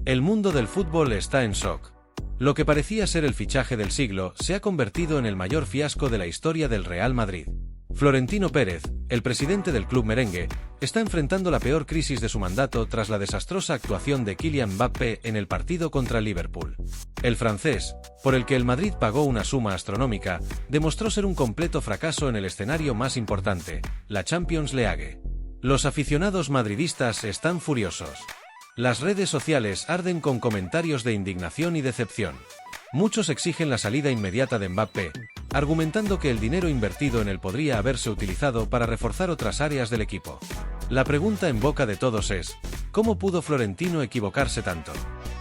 El mundo del fútbol está en shock. Lo que parecía ser el fichaje del siglo se ha convertido en el mayor fiasco de la historia del Real Madrid. Florentino Pérez, el presidente del club merengue, está enfrentando la peor crisis de su mandato tras la desastrosa actuación de Kylian Mbappé en el partido contra el Liverpool. El francés, por el que el Madrid pagó una suma astronómica, demostró ser un completo fracaso en el escenario más importante, la Champions League. Los aficionados madridistas están furiosos. Las redes sociales arden con comentarios de indignación y decepción. Muchos exigen la salida inmediata de Mbappé, argumentando que el dinero invertido en él podría haberse utilizado para reforzar otras áreas del equipo. La pregunta en boca de todos es, ¿cómo pudo Florentino equivocarse tanto?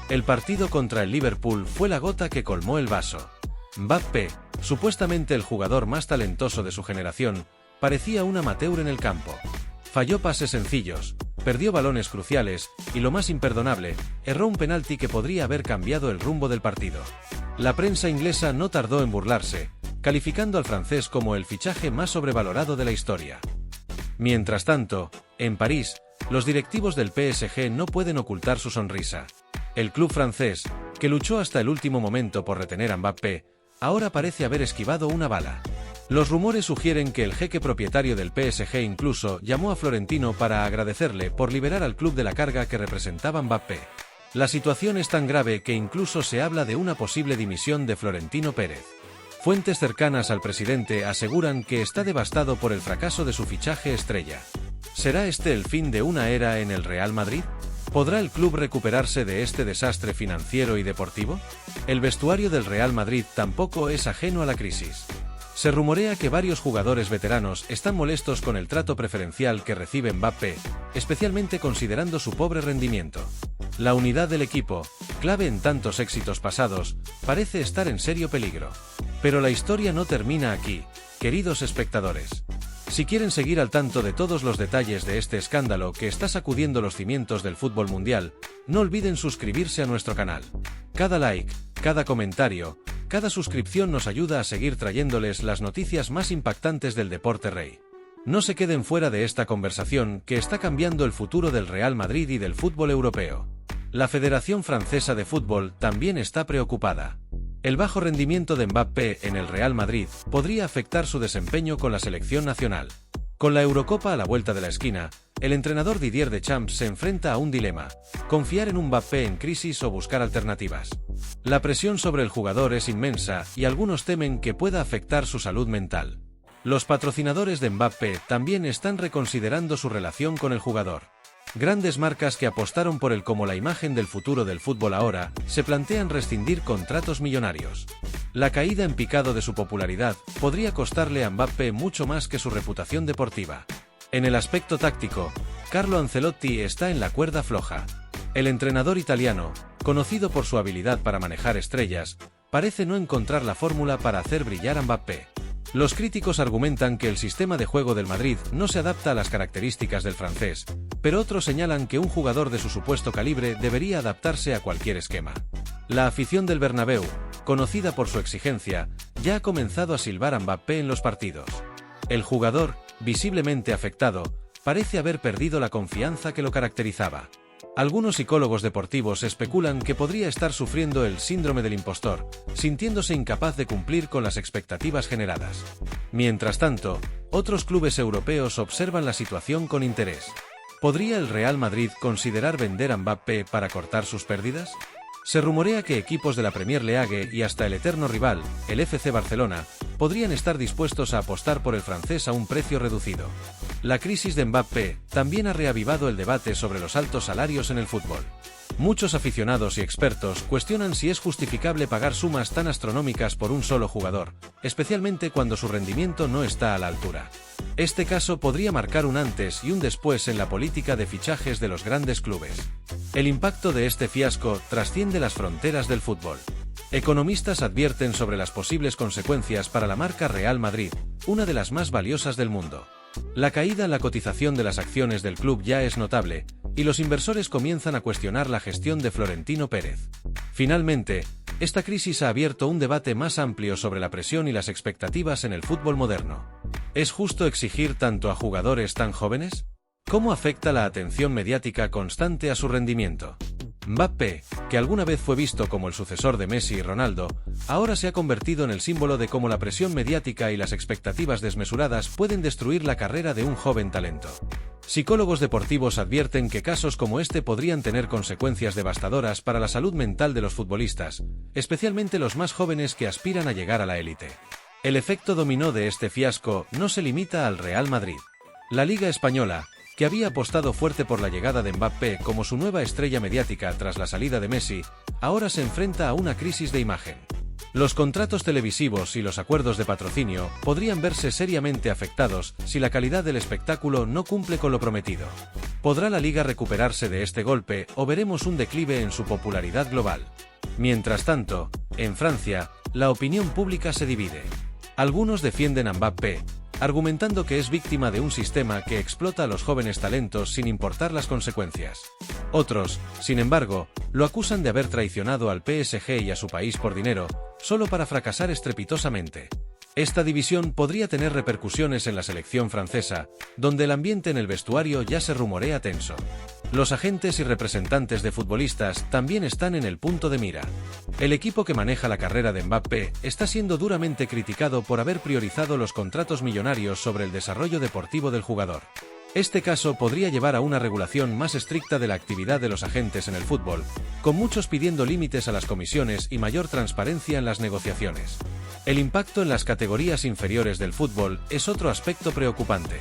El partido contra el Liverpool fue la gota que colmó el vaso. Mbappé, supuestamente el jugador más talentoso de su generación, parecía un amateur en el campo. Falló pases sencillos, perdió balones cruciales, y lo más imperdonable, erró un penalti que podría haber cambiado el rumbo del partido. La prensa inglesa no tardó en burlarse, calificando al francés como el fichaje más sobrevalorado de la historia. Mientras tanto, en París, los directivos del PSG no pueden ocultar su sonrisa. El club francés, que luchó hasta el último momento por retener a Mbappé, ahora parece haber esquivado una bala. Los rumores sugieren que el jeque propietario del PSG incluso llamó a Florentino para agradecerle por liberar al club de la carga que representaba Mbappé. La situación es tan grave que incluso se habla de una posible dimisión de Florentino Pérez. Fuentes cercanas al presidente aseguran que está devastado por el fracaso de su fichaje estrella. ¿Será este el fin de una era en el Real Madrid? ¿Podrá el club recuperarse de este desastre financiero y deportivo? El vestuario del Real Madrid tampoco es ajeno a la crisis. Se rumorea que varios jugadores veteranos están molestos con el trato preferencial que recibe Mbappé, especialmente considerando su pobre rendimiento. La unidad del equipo, clave en tantos éxitos pasados, parece estar en serio peligro. Pero la historia no termina aquí, queridos espectadores. Si quieren seguir al tanto de todos los detalles de este escándalo que está sacudiendo los cimientos del fútbol mundial, no olviden suscribirse a nuestro canal. Cada like, cada comentario, cada suscripción nos ayuda a seguir trayéndoles las noticias más impactantes del deporte rey. No se queden fuera de esta conversación que está cambiando el futuro del Real Madrid y del fútbol europeo. La Federación Francesa de Fútbol también está preocupada. El bajo rendimiento de Mbappé en el Real Madrid podría afectar su desempeño con la selección nacional. Con la Eurocopa a la vuelta de la esquina, el entrenador Didier Deschamps se enfrenta a un dilema: confiar en un Mbappé en crisis o buscar alternativas. La presión sobre el jugador es inmensa y algunos temen que pueda afectar su salud mental. Los patrocinadores de Mbappé también están reconsiderando su relación con el jugador. Grandes marcas que apostaron por él como la imagen del futuro del fútbol ahora se plantean rescindir contratos millonarios. La caída en picado de su popularidad podría costarle a Mbappé mucho más que su reputación deportiva. En el aspecto táctico, Carlo Ancelotti está en la cuerda floja. El entrenador italiano, conocido por su habilidad para manejar estrellas, parece no encontrar la fórmula para hacer brillar a Mbappé. Los críticos argumentan que el sistema de juego del Madrid no se adapta a las características del francés, pero otros señalan que un jugador de su supuesto calibre debería adaptarse a cualquier esquema. La afición del Bernabéu, conocida por su exigencia, ya ha comenzado a silbar a Mbappé en los partidos. El jugador, visiblemente afectado, parece haber perdido la confianza que lo caracterizaba. Algunos psicólogos deportivos especulan que podría estar sufriendo el síndrome del impostor, sintiéndose incapaz de cumplir con las expectativas generadas. Mientras tanto, otros clubes europeos observan la situación con interés. ¿Podría el Real Madrid considerar vender a Mbappé para cortar sus pérdidas? Se rumorea que equipos de la Premier League y hasta el eterno rival, el FC Barcelona, podrían estar dispuestos a apostar por el francés a un precio reducido. La crisis de Mbappé también ha reavivado el debate sobre los altos salarios en el fútbol. Muchos aficionados y expertos cuestionan si es justificable pagar sumas tan astronómicas por un solo jugador, especialmente cuando su rendimiento no está a la altura. Este caso podría marcar un antes y un después en la política de fichajes de los grandes clubes. El impacto de este fiasco trasciende las fronteras del fútbol. Economistas advierten sobre las posibles consecuencias para la marca Real Madrid, una de las más valiosas del mundo. La caída en la cotización de las acciones del club ya es notable, y los inversores comienzan a cuestionar la gestión de Florentino Pérez. Finalmente, esta crisis ha abierto un debate más amplio sobre la presión y las expectativas en el fútbol moderno. ¿Es justo exigir tanto a jugadores tan jóvenes? ¿Cómo afecta la atención mediática constante a su rendimiento? Mbappé, que alguna vez fue visto como el sucesor de Messi y Ronaldo, ahora se ha convertido en el símbolo de cómo la presión mediática y las expectativas desmesuradas pueden destruir la carrera de un joven talento. Psicólogos deportivos advierten que casos como este podrían tener consecuencias devastadoras para la salud mental de los futbolistas, especialmente los más jóvenes que aspiran a llegar a la élite. El efecto dominó de este fiasco no se limita al Real Madrid. La Liga Española, que había apostado fuerte por la llegada de Mbappé como su nueva estrella mediática tras la salida de Messi, ahora se enfrenta a una crisis de imagen. Los contratos televisivos y los acuerdos de patrocinio podrían verse seriamente afectados si la calidad del espectáculo no cumple con lo prometido. ¿Podrá la liga recuperarse de este golpe o veremos un declive en su popularidad global? Mientras tanto, en Francia, la opinión pública se divide. Algunos defienden a Mbappé, argumentando que es víctima de un sistema que explota a los jóvenes talentos sin importar las consecuencias. Otros, sin embargo, lo acusan de haber traicionado al PSG y a su país por dinero, solo para fracasar estrepitosamente. Esta división podría tener repercusiones en la selección francesa, donde el ambiente en el vestuario ya se rumorea tenso. Los agentes y representantes de futbolistas también están en el punto de mira. El equipo que maneja la carrera de Mbappé está siendo duramente criticado por haber priorizado los contratos millonarios sobre el desarrollo deportivo del jugador. Este caso podría llevar a una regulación más estricta de la actividad de los agentes en el fútbol, con muchos pidiendo límites a las comisiones y mayor transparencia en las negociaciones. El impacto en las categorías inferiores del fútbol es otro aspecto preocupante.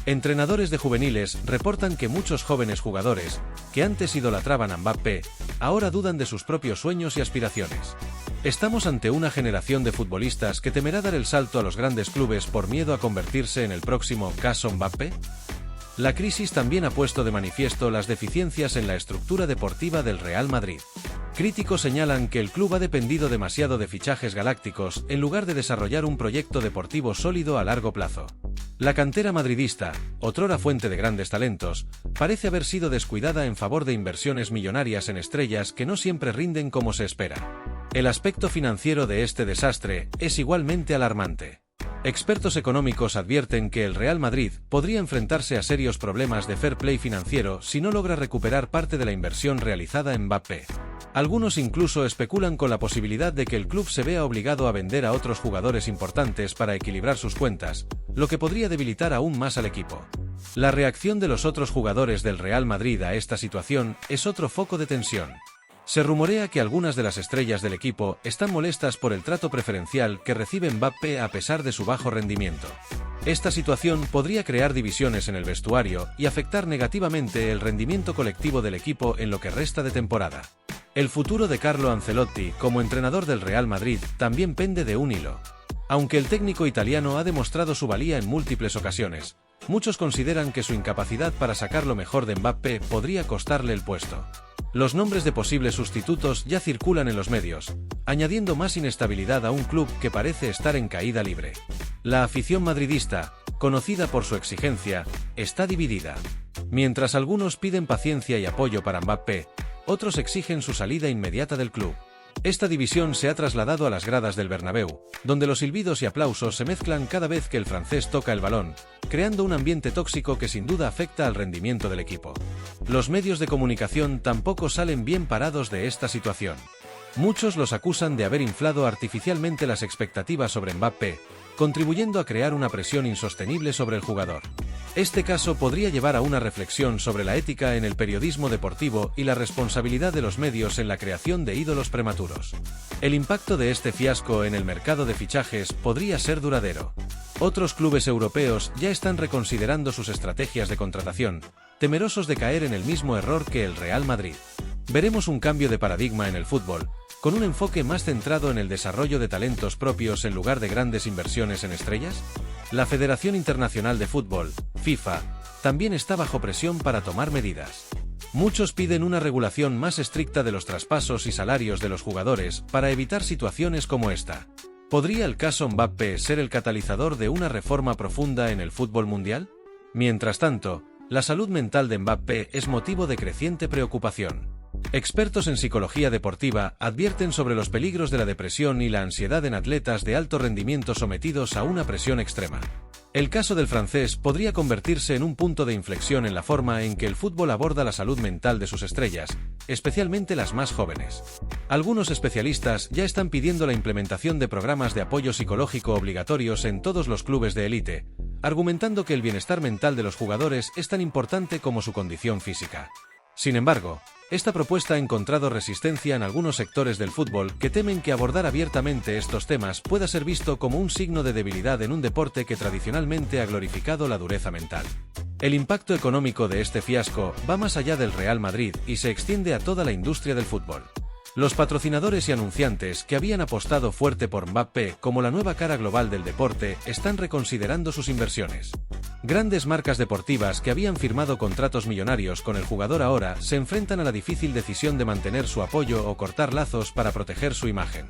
Entrenadores de juveniles reportan que muchos jóvenes jugadores, que antes idolatraban a Mbappé, ahora dudan de sus propios sueños y aspiraciones. ¿Estamos ante una generación de futbolistas que temerá dar el salto a los grandes clubes por miedo a convertirse en el próximo caso Mbappé? La crisis también ha puesto de manifiesto las deficiencias en la estructura deportiva del Real Madrid. Críticos señalan que el club ha dependido demasiado de fichajes galácticos en lugar de desarrollar un proyecto deportivo sólido a largo plazo. La cantera madridista, otrora fuente de grandes talentos, parece haber sido descuidada en favor de inversiones millonarias en estrellas que no siempre rinden como se espera. El aspecto financiero de este desastre es igualmente alarmante. Expertos económicos advierten que el Real Madrid podría enfrentarse a serios problemas de fair play financiero si no logra recuperar parte de la inversión realizada en Mbappé. Algunos incluso especulan con la posibilidad de que el club se vea obligado a vender a otros jugadores importantes para equilibrar sus cuentas, lo que podría debilitar aún más al equipo. La reacción de los otros jugadores del Real Madrid a esta situación es otro foco de tensión. Se rumorea que algunas de las estrellas del equipo están molestas por el trato preferencial que recibe Mbappé a pesar de su bajo rendimiento. Esta situación podría crear divisiones en el vestuario y afectar negativamente el rendimiento colectivo del equipo en lo que resta de temporada. El futuro de Carlo Ancelotti como entrenador del Real Madrid también pende de un hilo. Aunque el técnico italiano ha demostrado su valía en múltiples ocasiones, muchos consideran que su incapacidad para sacar lo mejor de Mbappé podría costarle el puesto. Los nombres de posibles sustitutos ya circulan en los medios, añadiendo más inestabilidad a un club que parece estar en caída libre. La afición madridista, conocida por su exigencia, está dividida. Mientras algunos piden paciencia y apoyo para Mbappé, otros exigen su salida inmediata del club. Esta división se ha trasladado a las gradas del Bernabéu, donde los silbidos y aplausos se mezclan cada vez que el francés toca el balón, creando un ambiente tóxico que sin duda afecta al rendimiento del equipo. Los medios de comunicación tampoco salen bien parados de esta situación. Muchos los acusan de haber inflado artificialmente las expectativas sobre Mbappé, contribuyendo a crear una presión insostenible sobre el jugador. Este caso podría llevar a una reflexión sobre la ética en el periodismo deportivo y la responsabilidad de los medios en la creación de ídolos prematuros. El impacto de este fiasco en el mercado de fichajes podría ser duradero. Otros clubes europeos ya están reconsiderando sus estrategias de contratación, temerosos de caer en el mismo error que el Real Madrid. Veremos un cambio de paradigma en el fútbol, con un enfoque más centrado en el desarrollo de talentos propios en lugar de grandes inversiones en estrellas. La Federación Internacional de Fútbol, FIFA, también está bajo presión para tomar medidas. Muchos piden una regulación más estricta de los traspasos y salarios de los jugadores para evitar situaciones como esta. ¿Podría el caso Mbappé ser el catalizador de una reforma profunda en el fútbol mundial? Mientras tanto, la salud mental de Mbappé es motivo de creciente preocupación. Expertos en psicología deportiva advierten sobre los peligros de la depresión y la ansiedad en atletas de alto rendimiento sometidos a una presión extrema. El caso del francés podría convertirse en un punto de inflexión en la forma en que el fútbol aborda la salud mental de sus estrellas, especialmente las más jóvenes. Algunos especialistas ya están pidiendo la implementación de programas de apoyo psicológico obligatorios en todos los clubes de élite, argumentando que el bienestar mental de los jugadores es tan importante como su condición física. Sin embargo, esta propuesta ha encontrado resistencia en algunos sectores del fútbol que temen que abordar abiertamente estos temas pueda ser visto como un signo de debilidad en un deporte que tradicionalmente ha glorificado la dureza mental. El impacto económico de este fiasco va más allá del Real Madrid y se extiende a toda la industria del fútbol. Los patrocinadores y anunciantes que habían apostado fuerte por Mbappé como la nueva cara global del deporte están reconsiderando sus inversiones. Grandes marcas deportivas que habían firmado contratos millonarios con el jugador ahora se enfrentan a la difícil decisión de mantener su apoyo o cortar lazos para proteger su imagen.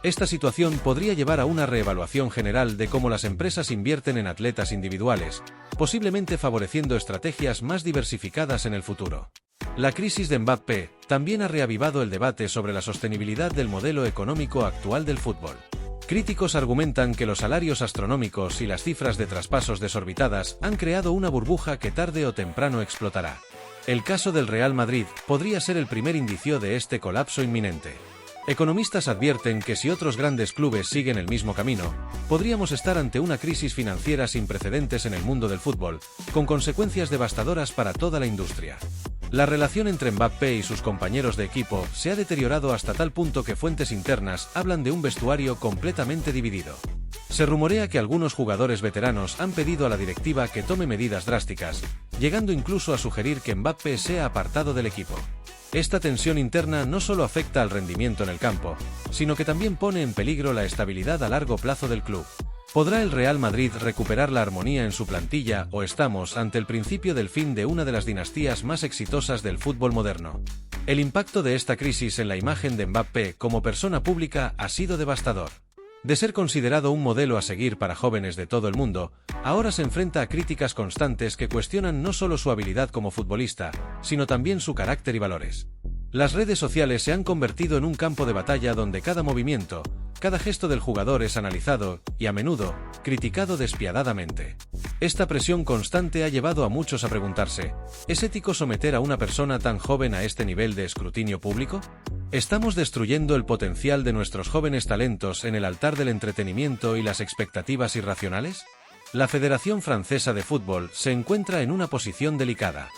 Esta situación podría llevar a una reevaluación general de cómo las empresas invierten en atletas individuales, posiblemente favoreciendo estrategias más diversificadas en el futuro. La crisis de Mbappé también ha reavivado el debate sobre la sostenibilidad del modelo económico actual del fútbol. Críticos argumentan que los salarios astronómicos y las cifras de traspasos desorbitadas han creado una burbuja que tarde o temprano explotará. El caso del Real Madrid podría ser el primer indicio de este colapso inminente. Economistas advierten que si otros grandes clubes siguen el mismo camino, podríamos estar ante una crisis financiera sin precedentes en el mundo del fútbol, con consecuencias devastadoras para toda la industria. La relación entre Mbappé y sus compañeros de equipo se ha deteriorado hasta tal punto que fuentes internas hablan de un vestuario completamente dividido. Se rumorea que algunos jugadores veteranos han pedido a la directiva que tome medidas drásticas, llegando incluso a sugerir que Mbappé sea apartado del equipo. Esta tensión interna no solo afecta al rendimiento en el campo, sino que también pone en peligro la estabilidad a largo plazo del club. ¿Podrá el Real Madrid recuperar la armonía en su plantilla o estamos ante el principio del fin de una de las dinastías más exitosas del fútbol moderno? El impacto de esta crisis en la imagen de Mbappé como persona pública ha sido devastador. De ser considerado un modelo a seguir para jóvenes de todo el mundo, ahora se enfrenta a críticas constantes que cuestionan no solo su habilidad como futbolista, sino también su carácter y valores. Las redes sociales se han convertido en un campo de batalla donde cada movimiento, cada gesto del jugador es analizado y, a menudo, criticado despiadadamente. Esta presión constante ha llevado a muchos a preguntarse, ¿es ético someter a una persona tan joven a este nivel de escrutinio público? ¿Estamos destruyendo el potencial de nuestros jóvenes talentos en el altar del entretenimiento y las expectativas irracionales? La Federación Francesa de Fútbol se encuentra en una posición delicada.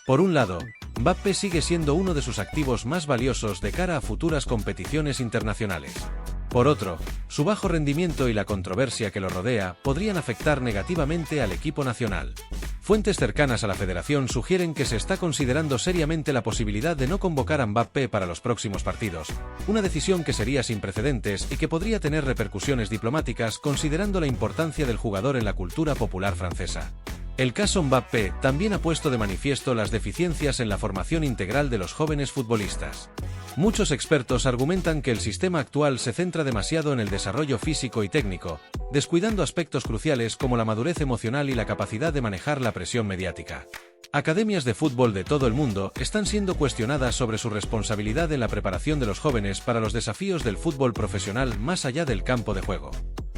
Por un lado, Mbappé sigue siendo uno de sus activos más valiosos de cara a futuras competiciones internacionales. Por otro, su bajo rendimiento y la controversia que lo rodea podrían afectar negativamente al equipo nacional. Fuentes cercanas a la federación sugieren que se está considerando seriamente la posibilidad de no convocar a Mbappé para los próximos partidos, una decisión que sería sin precedentes y que podría tener repercusiones diplomáticas considerando la importancia del jugador en la cultura popular francesa. El caso Mbappé también ha puesto de manifiesto las deficiencias en la formación integral de los jóvenes futbolistas. Muchos expertos argumentan que el sistema actual se centra demasiado en el desarrollo físico y técnico, descuidando aspectos cruciales como la madurez emocional y la capacidad de manejar la presión mediática. Academias de fútbol de todo el mundo están siendo cuestionadas sobre su responsabilidad en la preparación de los jóvenes para los desafíos del fútbol profesional más allá del campo de juego.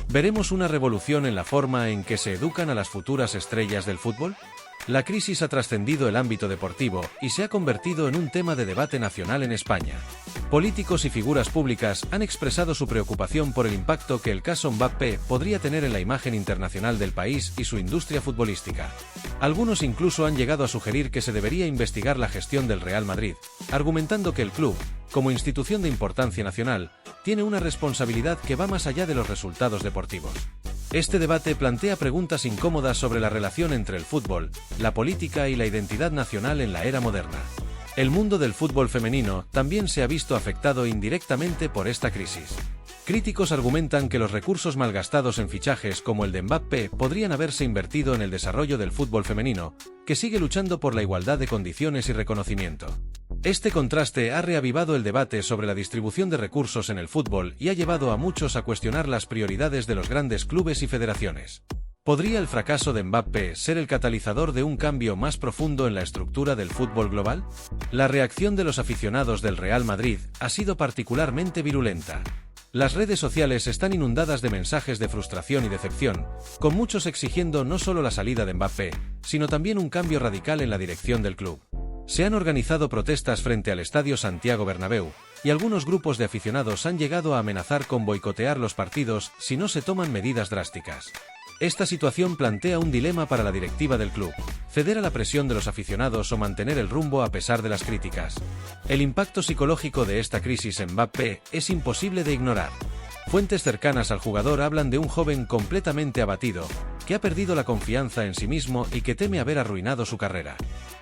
¿Veremos una revolución en la forma en que se educan a las futuras estrellas del fútbol? La crisis ha trascendido el ámbito deportivo y se ha convertido en un tema de debate nacional en España. Políticos y figuras públicas han expresado su preocupación por el impacto que el caso Mbappé podría tener en la imagen internacional del país y su industria futbolística. Algunos incluso han llegado a sugerir que se debería investigar la gestión del Real Madrid, argumentando que el club, como institución de importancia nacional, tiene una responsabilidad que va más allá de los resultados deportivos. Este debate plantea preguntas incómodas sobre la relación entre el fútbol, la política y la identidad nacional en la era moderna. El mundo del fútbol femenino también se ha visto afectado indirectamente por esta crisis. Críticos argumentan que los recursos malgastados en fichajes como el de Mbappé podrían haberse invertido en el desarrollo del fútbol femenino, que sigue luchando por la igualdad de condiciones y reconocimiento. Este contraste ha reavivado el debate sobre la distribución de recursos en el fútbol y ha llevado a muchos a cuestionar las prioridades de los grandes clubes y federaciones. ¿Podría el fracaso de Mbappé ser el catalizador de un cambio más profundo en la estructura del fútbol global? La reacción de los aficionados del Real Madrid ha sido particularmente virulenta. Las redes sociales están inundadas de mensajes de frustración y decepción, con muchos exigiendo no solo la salida de Mbappé, sino también un cambio radical en la dirección del club. Se han organizado protestas frente al Estadio Santiago Bernabéu, y algunos grupos de aficionados han llegado a amenazar con boicotear los partidos si no se toman medidas drásticas. Esta situación plantea un dilema para la directiva del club: ceder a la presión de los aficionados o mantener el rumbo a pesar de las críticas. El impacto psicológico de esta crisis en Mbappé es imposible de ignorar. Fuentes cercanas al jugador hablan de un joven completamente abatido, que ha perdido la confianza en sí mismo y que teme haber arruinado su carrera.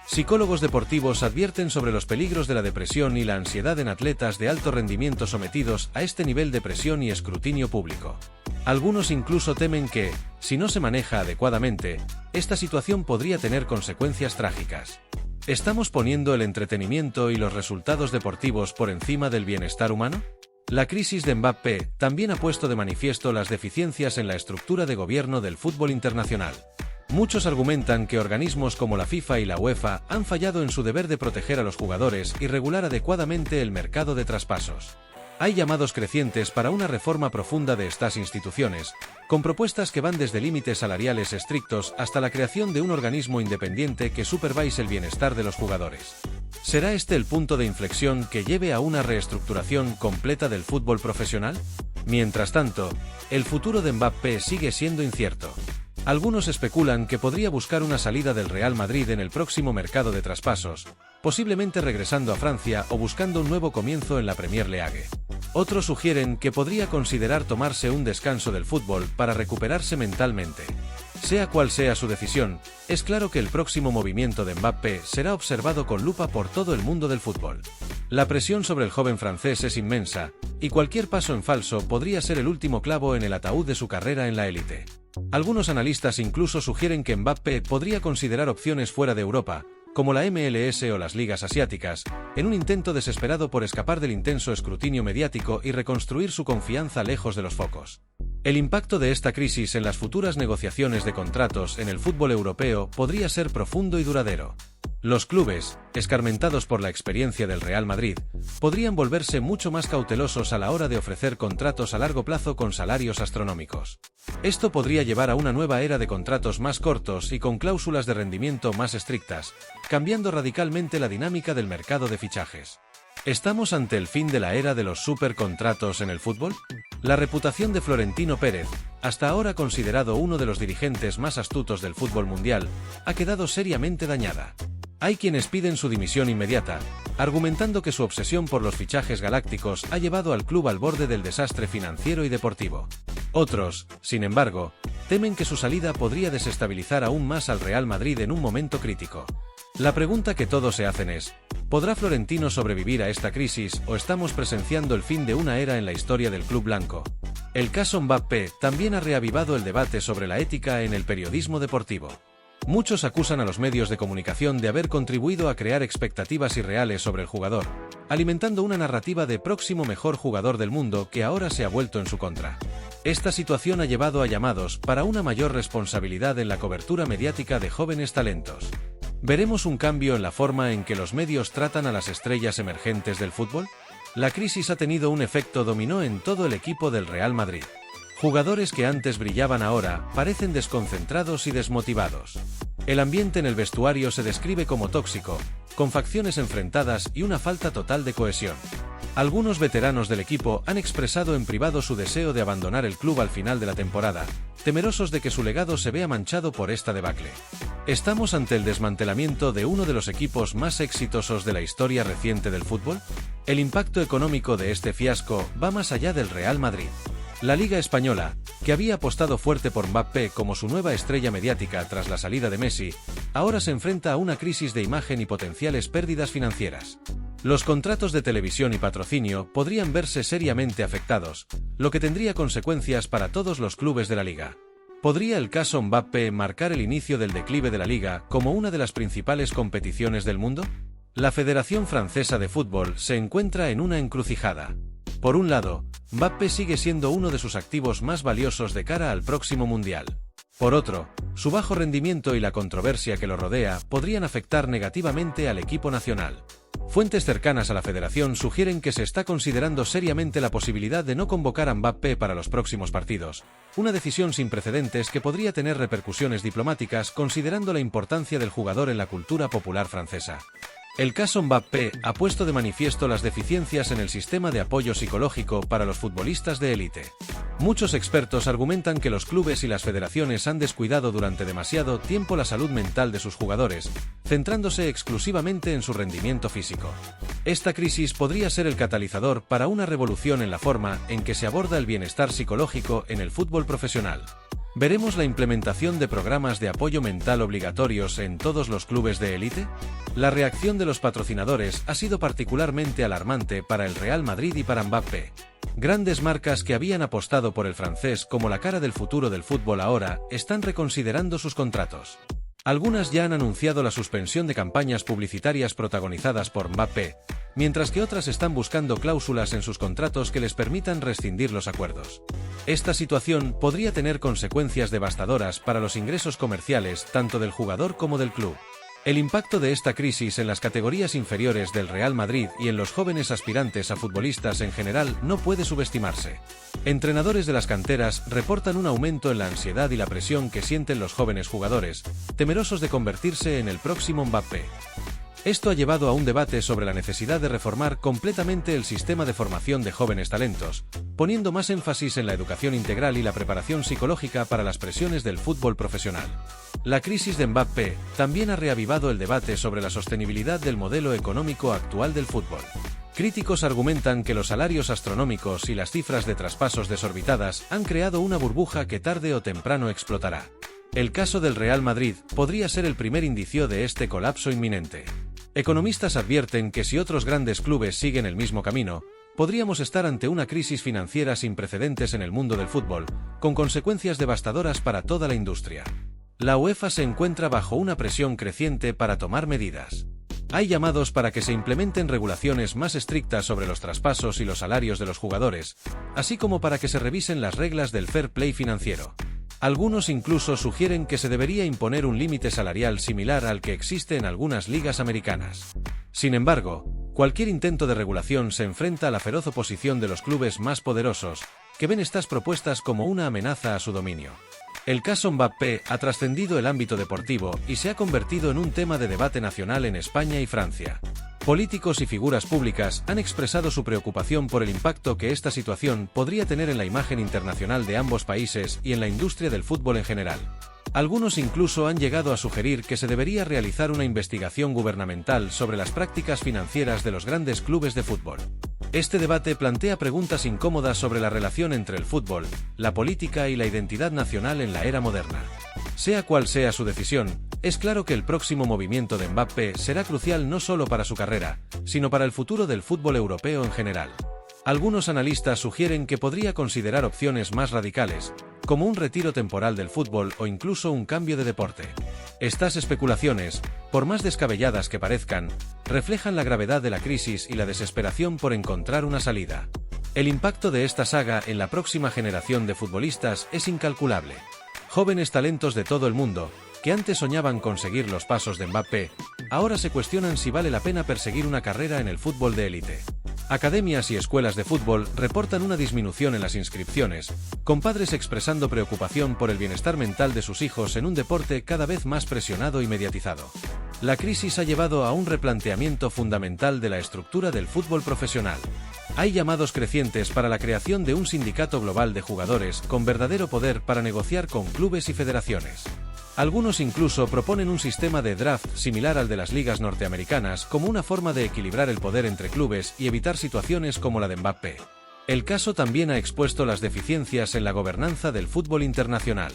Psicólogos deportivos advierten sobre los peligros de la depresión y la ansiedad en atletas de alto rendimiento sometidos a este nivel de presión y escrutinio público. Algunos incluso temen que, si no se maneja adecuadamente, esta situación podría tener consecuencias trágicas. ¿Estamos poniendo el entretenimiento y los resultados deportivos por encima del bienestar humano? La crisis de Mbappé también ha puesto de manifiesto las deficiencias en la estructura de gobierno del fútbol internacional. Muchos argumentan que organismos como la FIFA y la UEFA han fallado en su deber de proteger a los jugadores y regular adecuadamente el mercado de traspasos. Hay llamados crecientes para una reforma profunda de estas instituciones, con propuestas que van desde límites salariales estrictos hasta la creación de un organismo independiente que supervise el bienestar de los jugadores. ¿Será este el punto de inflexión que lleve a una reestructuración completa del fútbol profesional? Mientras tanto, el futuro de Mbappé sigue siendo incierto. Algunos especulan que podría buscar una salida del Real Madrid en el próximo mercado de traspasos, posiblemente regresando a Francia o buscando un nuevo comienzo en la Premier League. Otros sugieren que podría considerar tomarse un descanso del fútbol para recuperarse mentalmente. Sea cual sea su decisión, es claro que el próximo movimiento de Mbappé será observado con lupa por todo el mundo del fútbol. La presión sobre el joven francés es inmensa, y cualquier paso en falso podría ser el último clavo en el ataúd de su carrera en la élite. Algunos analistas incluso sugieren que Mbappé podría considerar opciones fuera de Europa, como la MLS o las ligas asiáticas, en un intento desesperado por escapar del intenso escrutinio mediático y reconstruir su confianza lejos de los focos. El impacto de esta crisis en las futuras negociaciones de contratos en el fútbol europeo podría ser profundo y duradero. Los clubes, escarmentados por la experiencia del Real Madrid, podrían volverse mucho más cautelosos a la hora de ofrecer contratos a largo plazo con salarios astronómicos. Esto podría llevar a una nueva era de contratos más cortos y con cláusulas de rendimiento más estrictas, cambiando radicalmente la dinámica del mercado de fichajes. ¿Estamos ante el fin de la era de los supercontratos en el fútbol? La reputación de Florentino Pérez, hasta ahora considerado uno de los dirigentes más astutos del fútbol mundial, ha quedado seriamente dañada. Hay quienes piden su dimisión inmediata, argumentando que su obsesión por los fichajes galácticos ha llevado al club al borde del desastre financiero y deportivo. Otros, sin embargo, temen que su salida podría desestabilizar aún más al Real Madrid en un momento crítico. La pregunta que todos se hacen es: ¿podrá Florentino sobrevivir a esta crisis o estamos presenciando el fin de una era en la historia del club blanco? El caso Mbappé también ha reavivado el debate sobre la ética en el periodismo deportivo. Muchos acusan a los medios de comunicación de haber contribuido a crear expectativas irreales sobre el jugador, alimentando una narrativa de próximo mejor jugador del mundo que ahora se ha vuelto en su contra. Esta situación ha llevado a llamados para una mayor responsabilidad en la cobertura mediática de jóvenes talentos. ¿Veremos un cambio en la forma en que los medios tratan a las estrellas emergentes del fútbol? La crisis ha tenido un efecto dominó en todo el equipo del Real Madrid. Jugadores que antes brillaban ahora parecen desconcentrados y desmotivados. El ambiente en el vestuario se describe como tóxico, con facciones enfrentadas y una falta total de cohesión. Algunos veteranos del equipo han expresado en privado su deseo de abandonar el club al final de la temporada, temerosos de que su legado se vea manchado por esta debacle. ¿Estamos ante el desmantelamiento de uno de los equipos más exitosos de la historia reciente del fútbol? El impacto económico de este fiasco va más allá del Real Madrid. La Liga Española, que había apostado fuerte por Mbappé como su nueva estrella mediática tras la salida de Messi, ahora se enfrenta a una crisis de imagen y potenciales pérdidas financieras. Los contratos de televisión y patrocinio podrían verse seriamente afectados, lo que tendría consecuencias para todos los clubes de la liga. ¿Podría el caso Mbappé marcar el inicio del declive de la liga como una de las principales competiciones del mundo? La Federación Francesa de Fútbol se encuentra en una encrucijada. Por un lado, Mbappé sigue siendo uno de sus activos más valiosos de cara al próximo Mundial. Por otro, su bajo rendimiento y la controversia que lo rodea podrían afectar negativamente al equipo nacional. Fuentes cercanas a la federación sugieren que se está considerando seriamente la posibilidad de no convocar a Mbappé para los próximos partidos, una decisión sin precedentes que podría tener repercusiones diplomáticas considerando la importancia del jugador en la cultura popular francesa. El caso Mbappé ha puesto de manifiesto las deficiencias en el sistema de apoyo psicológico para los futbolistas de élite. Muchos expertos argumentan que los clubes y las federaciones han descuidado durante demasiado tiempo la salud mental de sus jugadores, centrándose exclusivamente en su rendimiento físico. Esta crisis podría ser el catalizador para una revolución en la forma en que se aborda el bienestar psicológico en el fútbol profesional. ¿Veremos la implementación de programas de apoyo mental obligatorios en todos los clubes de élite? La reacción de los patrocinadores ha sido particularmente alarmante para el Real Madrid y para Mbappé. Grandes marcas que habían apostado por el francés como la cara del futuro del fútbol ahora están reconsiderando sus contratos. Algunas ya han anunciado la suspensión de campañas publicitarias protagonizadas por Mbappé, mientras que otras están buscando cláusulas en sus contratos que les permitan rescindir los acuerdos. Esta situación podría tener consecuencias devastadoras para los ingresos comerciales tanto del jugador como del club. El impacto de esta crisis en las categorías inferiores del Real Madrid y en los jóvenes aspirantes a futbolistas en general no puede subestimarse. Entrenadores de las canteras reportan un aumento en la ansiedad y la presión que sienten los jóvenes jugadores, temerosos de convertirse en el próximo Mbappé. Esto ha llevado a un debate sobre la necesidad de reformar completamente el sistema de formación de jóvenes talentos, poniendo más énfasis en la educación integral y la preparación psicológica para las presiones del fútbol profesional. La crisis de Mbappé también ha reavivado el debate sobre la sostenibilidad del modelo económico actual del fútbol. Críticos argumentan que los salarios astronómicos y las cifras de traspasos desorbitadas han creado una burbuja que tarde o temprano explotará. El caso del Real Madrid podría ser el primer indicio de este colapso inminente. Economistas advierten que si otros grandes clubes siguen el mismo camino, podríamos estar ante una crisis financiera sin precedentes en el mundo del fútbol, con consecuencias devastadoras para toda la industria. La UEFA se encuentra bajo una presión creciente para tomar medidas. Hay llamados para que se implementen regulaciones más estrictas sobre los traspasos y los salarios de los jugadores, así como para que se revisen las reglas del fair play financiero. Algunos incluso sugieren que se debería imponer un límite salarial similar al que existe en algunas ligas americanas. Sin embargo, cualquier intento de regulación se enfrenta a la feroz oposición de los clubes más poderosos, que ven estas propuestas como una amenaza a su dominio. El caso Mbappé ha trascendido el ámbito deportivo y se ha convertido en un tema de debate nacional en España y Francia. Políticos y figuras públicas han expresado su preocupación por el impacto que esta situación podría tener en la imagen internacional de ambos países y en la industria del fútbol en general. Algunos incluso han llegado a sugerir que se debería realizar una investigación gubernamental sobre las prácticas financieras de los grandes clubes de fútbol. Este debate plantea preguntas incómodas sobre la relación entre el fútbol, la política y la identidad nacional en la era moderna. Sea cual sea su decisión, es claro que el próximo movimiento de Mbappé será crucial no solo para su carrera, sino para el futuro del fútbol europeo en general. Algunos analistas sugieren que podría considerar opciones más radicales, como un retiro temporal del fútbol o incluso un cambio de deporte. Estas especulaciones, por más descabelladas que parezcan, reflejan la gravedad de la crisis y la desesperación por encontrar una salida. El impacto de esta saga en la próxima generación de futbolistas es incalculable. Jóvenes talentos de todo el mundo, que antes soñaban conseguir los pasos de Mbappé, ahora se cuestionan si vale la pena perseguir una carrera en el fútbol de élite. Academias y escuelas de fútbol reportan una disminución en las inscripciones, con padres expresando preocupación por el bienestar mental de sus hijos en un deporte cada vez más presionado y mediatizado. La crisis ha llevado a un replanteamiento fundamental de la estructura del fútbol profesional. Hay llamados crecientes para la creación de un sindicato global de jugadores con verdadero poder para negociar con clubes y federaciones. Algunos incluso proponen un sistema de draft similar al de las ligas norteamericanas como una forma de equilibrar el poder entre clubes y evitar situaciones como la de Mbappé. El caso también ha expuesto las deficiencias en la gobernanza del fútbol internacional.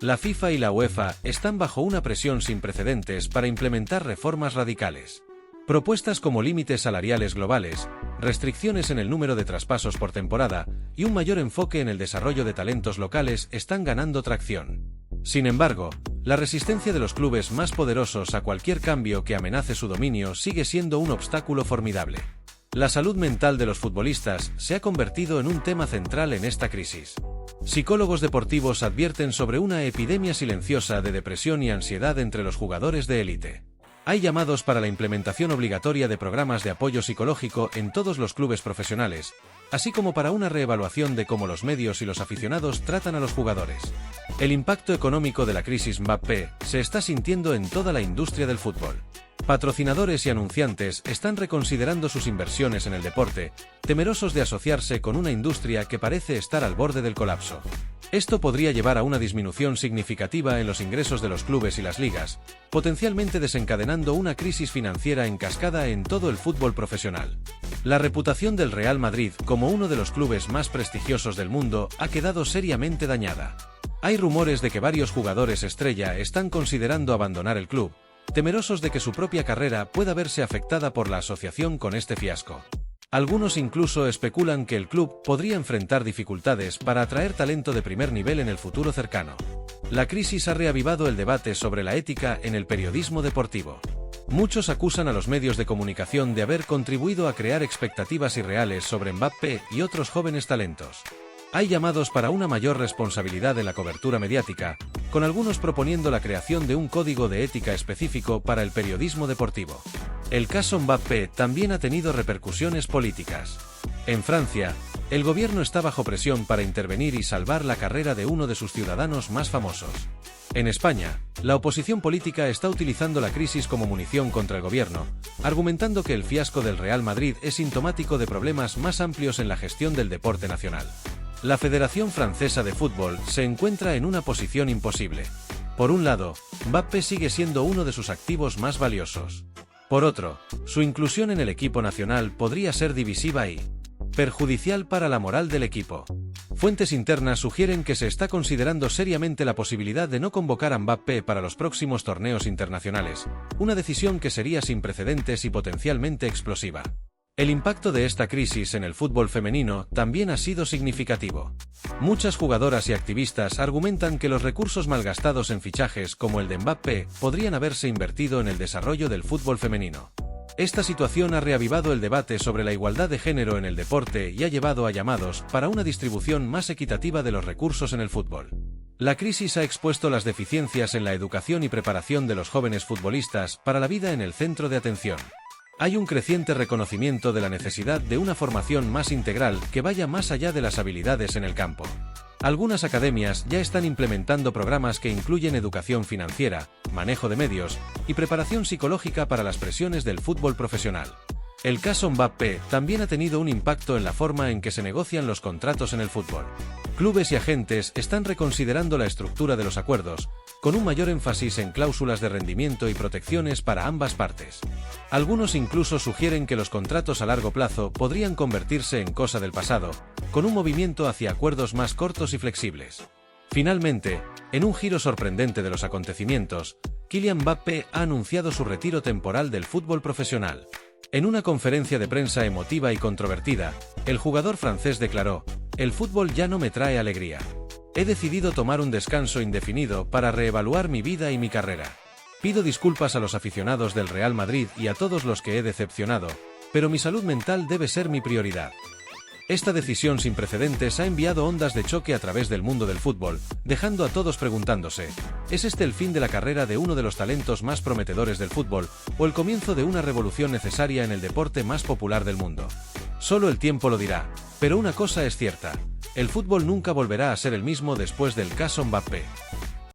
La FIFA y la UEFA están bajo una presión sin precedentes para implementar reformas radicales. Propuestas como límites salariales globales, restricciones en el número de traspasos por temporada y un mayor enfoque en el desarrollo de talentos locales están ganando tracción. Sin embargo, la resistencia de los clubes más poderosos a cualquier cambio que amenace su dominio sigue siendo un obstáculo formidable. La salud mental de los futbolistas se ha convertido en un tema central en esta crisis. Psicólogos deportivos advierten sobre una epidemia silenciosa de depresión y ansiedad entre los jugadores de élite. Hay llamados para la implementación obligatoria de programas de apoyo psicológico en todos los clubes profesionales, así como para una reevaluación de cómo los medios y los aficionados tratan a los jugadores. El impacto económico de la crisis Mbappé se está sintiendo en toda la industria del fútbol. Patrocinadores y anunciantes están reconsiderando sus inversiones en el deporte, temerosos de asociarse con una industria que parece estar al borde del colapso. Esto podría llevar a una disminución significativa en los ingresos de los clubes y las ligas, potencialmente desencadenando una crisis financiera en cascada en todo el fútbol profesional. La reputación del Real Madrid como uno de los clubes más prestigiosos del mundo ha quedado seriamente dañada. Hay rumores de que varios jugadores estrella están considerando abandonar el club, temerosos de que su propia carrera pueda verse afectada por la asociación con este fiasco. Algunos incluso especulan que el club podría enfrentar dificultades para atraer talento de primer nivel en el futuro cercano. La crisis ha reavivado el debate sobre la ética en el periodismo deportivo. Muchos acusan a los medios de comunicación de haber contribuido a crear expectativas irreales sobre Mbappé y otros jóvenes talentos. Hay llamados para una mayor responsabilidad en la cobertura mediática, con algunos proponiendo la creación de un código de ética específico para el periodismo deportivo. El caso Mbappé también ha tenido repercusiones políticas. En Francia, el gobierno está bajo presión para intervenir y salvar la carrera de uno de sus ciudadanos más famosos. En España, la oposición política está utilizando la crisis como munición contra el gobierno, argumentando que el fiasco del Real Madrid es sintomático de problemas más amplios en la gestión del deporte nacional. La Federación Francesa de Fútbol se encuentra en una posición imposible. Por un lado, Mbappé sigue siendo uno de sus activos más valiosos. Por otro, su inclusión en el equipo nacional podría ser divisiva y perjudicial para la moral del equipo. Fuentes internas sugieren que se está considerando seriamente la posibilidad de no convocar a Mbappé para los próximos torneos internacionales, una decisión que sería sin precedentes y potencialmente explosiva. El impacto de esta crisis en el fútbol femenino también ha sido significativo. Muchas jugadoras y activistas argumentan que los recursos malgastados en fichajes como el de Mbappé podrían haberse invertido en el desarrollo del fútbol femenino. Esta situación ha reavivado el debate sobre la igualdad de género en el deporte y ha llevado a llamados para una distribución más equitativa de los recursos en el fútbol. La crisis ha expuesto las deficiencias en la educación y preparación de los jóvenes futbolistas para la vida en el centro de atención. Hay un creciente reconocimiento de la necesidad de una formación más integral que vaya más allá de las habilidades en el campo. Algunas academias ya están implementando programas que incluyen educación financiera, manejo de medios y preparación psicológica para las presiones del fútbol profesional. El caso Mbappé también ha tenido un impacto en la forma en que se negocian los contratos en el fútbol. Clubes y agentes están reconsiderando la estructura de los acuerdos, con un mayor énfasis en cláusulas de rendimiento y protecciones para ambas partes. Algunos incluso sugieren que los contratos a largo plazo podrían convertirse en cosa del pasado, con un movimiento hacia acuerdos más cortos y flexibles. Finalmente, en un giro sorprendente de los acontecimientos, Kylian Mbappé ha anunciado su retiro temporal del fútbol profesional. En una conferencia de prensa emotiva y controvertida, el jugador francés declaró: "El fútbol ya no me trae alegría. He decidido tomar un descanso indefinido para reevaluar mi vida y mi carrera. Pido disculpas a los aficionados del Real Madrid y a todos los que he decepcionado, pero mi salud mental debe ser mi prioridad". Esta decisión sin precedentes ha enviado ondas de choque a través del mundo del fútbol, dejando a todos preguntándose: ¿es este el fin de la carrera de uno de los talentos más prometedores del fútbol, o el comienzo de una revolución necesaria en el deporte más popular del mundo? Solo el tiempo lo dirá, pero una cosa es cierta: el fútbol nunca volverá a ser el mismo después del caso Mbappé.